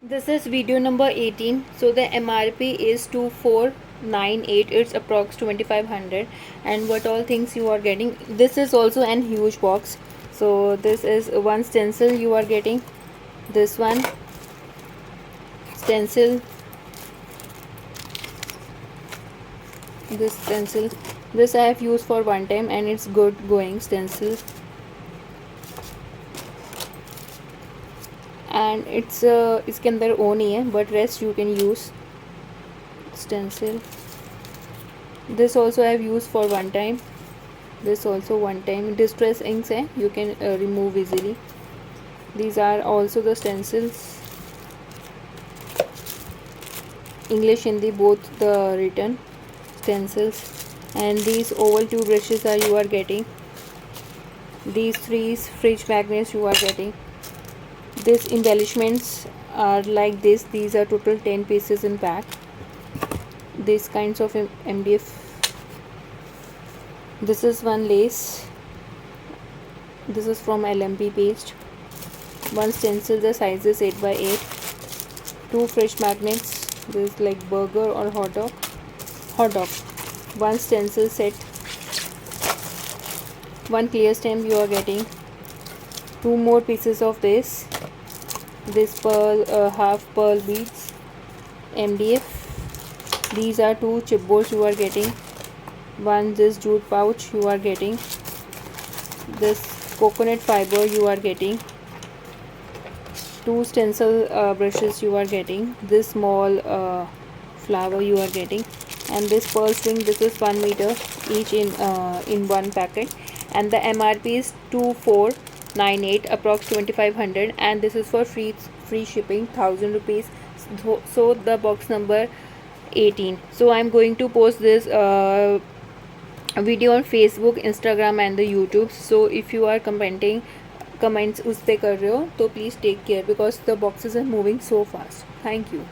This is video number 18. So the MRP is 2498. It's approx 2500. And what all things you are getting. This is also an huge box. So this is one stencil you are getting. This one stencil. This stencil. This I have used for one time and it's good going stencil. And it's इसके अंदर ओ नहीं है but rest you can use stencil. This also I have used for one time. This also one time. Distress inks है, you can remove easily. These are also the stencils. English Hindi both the written stencils. And these oval tube brushes are you are getting. These three fridge magnets you are getting. These embellishments are like this. These are total 10 pieces in pack. These kinds of MDF. This is one lace. This is from LMP paste. One stencil, the size is 8 by 8. Two fridge magnets. This is like burger or hot dog. One stencil set. One clear stamp you are getting. Two more pieces of this. This pearl, half pearl beads, MDF. These are two chipboards you are getting. One this jute pouch you are getting. This coconut fiber you are getting. Two stencil brushes you are getting. This small flower you are getting. And this pearl string, this is 1 meter each in one packet. And the MRP is 2498, approx 2500, and this is for free shipping, 1000 rupees. So the box number 18. So I'm going to post this video on Facebook, Instagram and the YouTube. So if you are comments उस पे कर रहे हो तो please take care because the boxes are moving so fast. Thank you.